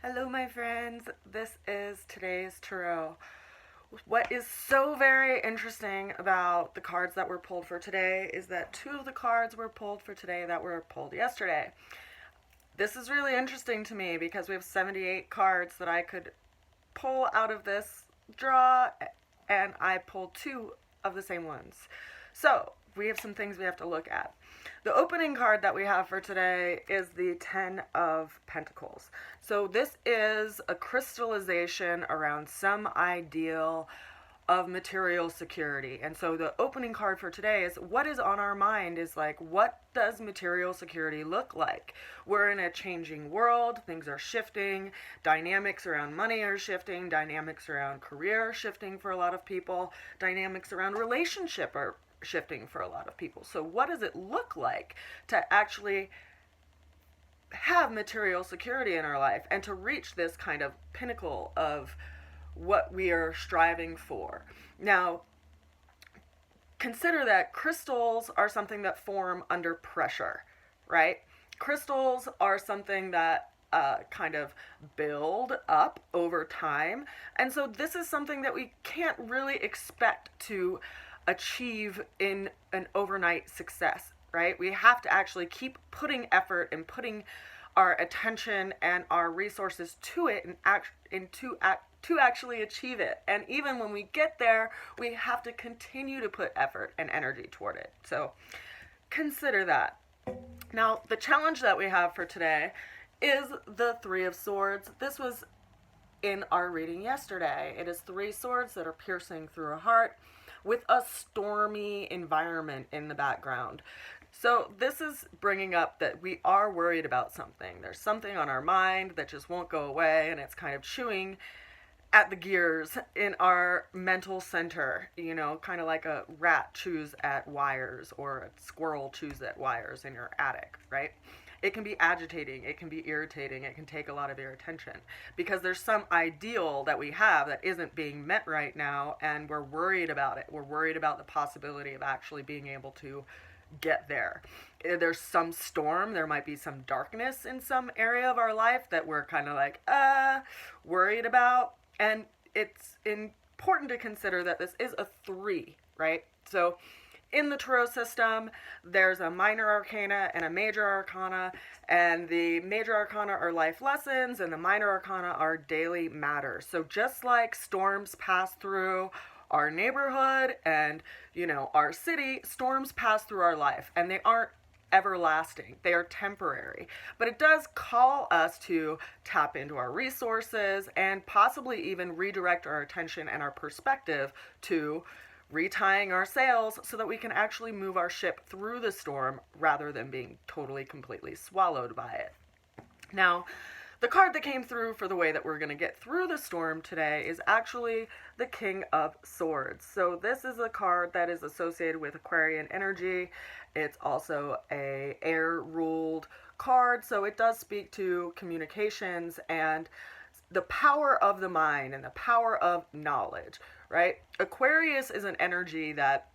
Hello, my friends. This is today's tarot. What is so very interesting about the cards that were pulled for today is that two of the cards were pulled for today that were pulled yesterday. This is really interesting to me because we have 78 cards that I could pull out of this draw, and I pulled two of the same ones. So, we have some things we have to look at. The opening card that we have for today is the Ten of Pentacles. So this is a crystallization around some ideal of material security. And so the opening card for today is what is on our mind is like, what does material security look like? We're in a changing world, things are shifting, dynamics around money are shifting, dynamics around career are shifting for a lot of people, dynamics around relationship are shifting for a lot of people. So what does it look like to actually have material security in our life and to reach this kind of pinnacle of what we are striving for? Now, consider that crystals are something that form under pressure, right? Crystals are something that kind of build up over time. And so this is something that we can't really expect to achieve in an overnight success, right? We have to actually keep putting effort and putting our attention and our resources to it to actually achieve it. And even when we get there, we have to continue to put effort and energy toward it. So consider that. Now, the challenge that we have for today is the Three of Swords. This was in our reading yesterday. It is three swords that are piercing through a heart with a stormy environment in the background. So this is bringing up that we are worried about something. There's something on our mind that just won't go away, and it's kind of chewing at the gears in our mental center, you know, kind of like a rat chews at wires or a squirrel chews at wires in your attic, right? It can be agitating, it can be irritating, it can take a lot of your attention because there's some ideal that we have that isn't being met right now, and we're worried about it. We're worried about the possibility of actually being able to get there. There's some storm, there might be some darkness in some area of our life that we're kind of like, worried about. And it's important to consider that this is a 3, right? So in the tarot system, there's a minor arcana and a major arcana, and the major arcana are life lessons and the minor arcana are daily matters. So just like storms pass through our neighborhood and, you know, our city, storms pass through our life, and they aren't everlasting. They are temporary. But it does call us to tap into our resources and possibly even redirect our attention and our perspective to retying our sails so that we can actually move our ship through the storm rather than being totally, completely swallowed by it. Now, the card that came through for the way that we're going to get through the storm today is actually the King of Swords. So this is a card that is associated with Aquarian energy. It's also a air-ruled card, so it does speak to communications and the power of the mind and the power of knowledge, right? Aquarius is an energy that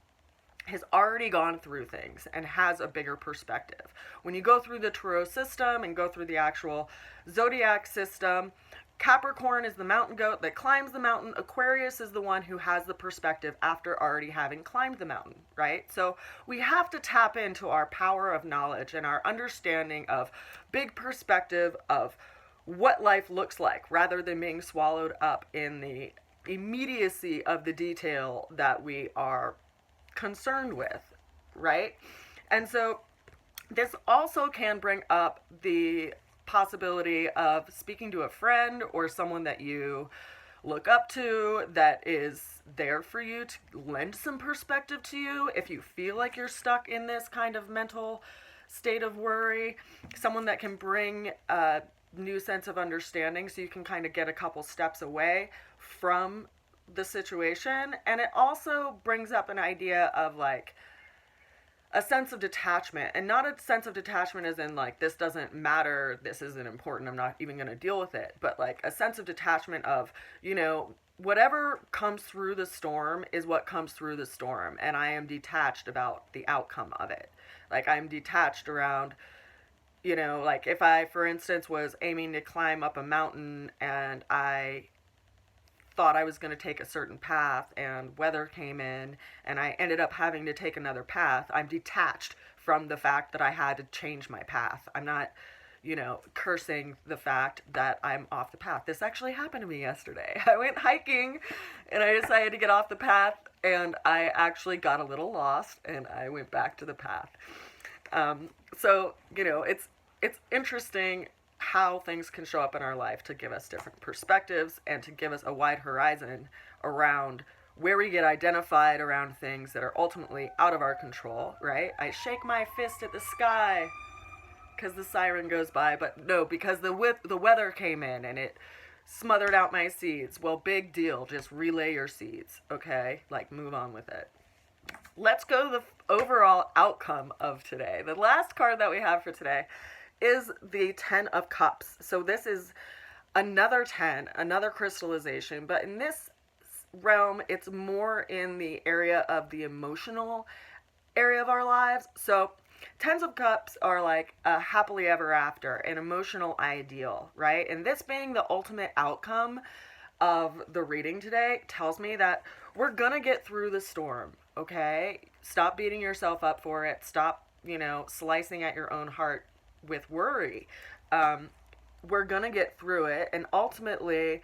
has already gone through things and has a bigger perspective. When you go through the tarot system and go through the actual zodiac system, Capricorn is the mountain goat that climbs the mountain. Aquarius is the one who has the perspective after already having climbed the mountain, right? So we have to tap into our power of knowledge and our understanding of big perspective of what life looks like rather than being swallowed up in the immediacy of the detail that we are concerned with, right? And so this also can bring up the possibility of speaking to a friend or someone that you look up to that is there for you to lend some perspective to you if you feel like you're stuck in this kind of mental state of worry. Someone that can bring a new sense of understanding so you can kind of get a couple steps away from the situation. And it also brings up an idea of like a sense of detachment, and not a sense of detachment as in like, this doesn't matter, this isn't important, I'm not even going to deal with it, but like a sense of detachment of, you know, whatever comes through the storm is what comes through the storm, and I am detached about the outcome of it. Like, I'm detached around, You know, like if I, for instance, was aiming to climb up a mountain and I thought I was going to take a certain path and weather came in and I ended up having to take another path, I'm detached from the fact that I had to change my path. I'm not, you know, cursing the fact that I'm off the path. This actually happened to me yesterday. I went hiking and I decided to get off the path and I actually got a little lost and I went back to the path. So, you know, it's interesting how things can show up in our life to give us different perspectives and to give us a wide horizon around where we get identified around things that are ultimately out of our control, right? I shake my fist at the sky because the siren goes by, but no, because the weather came in and it smothered out my seeds. Well, big deal. Just relay your seeds, okay? Like, move on with it. Let's go to the overall outcome of today. The last card that we have for today is the Ten of Cups. So this is another 10, another crystallization, but in this realm, it's more in the area of the emotional area of our lives. So Tens of Cups are like a happily ever after, an emotional ideal, right? And this being the ultimate outcome of the reading today tells me that we're gonna get through the storm, okay? Stop beating yourself up for it. Stop, you know, slicing at your own heart with worry. We're gonna get through it, and ultimately,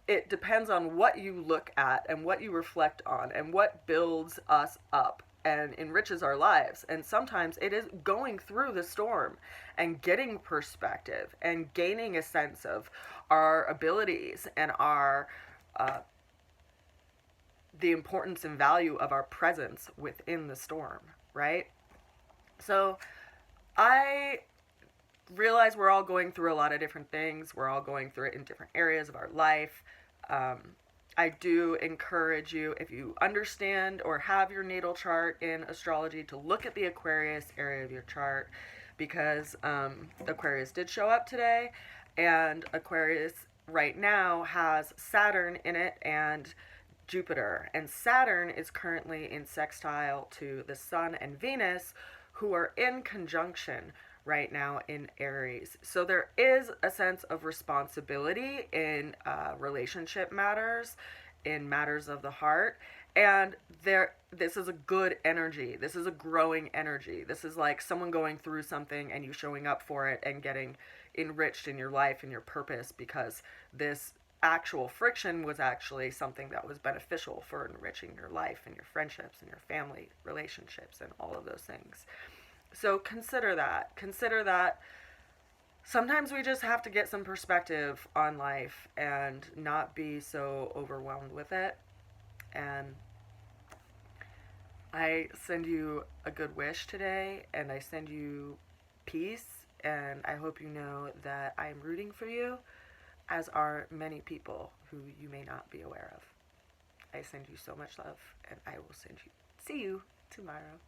it depends on what you look at and what you reflect on and what builds us up and enriches our lives. And sometimes it is going through the storm and getting perspective and gaining a sense of our abilities and our the importance and value of our presence within the storm, right? So I realize we're all going through a lot of different things. We're all going through it in different areas of our life. I do encourage you, if you understand or have your natal chart in astrology, to look at the Aquarius area of your chart, because Aquarius did show up today, and Aquarius right now has Saturn in it and Jupiter. And Saturn is currently in sextile to the Sun and Venus, who are in conjunction right now in Aries. So there is a sense of responsibility in relationship matters, in matters of the heart, and this is a good energy. This is a growing energy. This is like someone going through something and you showing up for it and getting enriched in your life and your purpose, because this actual friction was actually something that was beneficial for enriching your life and your friendships and your family relationships and all of those things. So consider that. Consider that sometimes we just have to get some perspective on life and not be so overwhelmed with it. And I send you a good wish today, and I send you peace, and I hope you know that I am rooting for you, as are many people who you may not be aware of. I send you so much love, and I will see you tomorrow.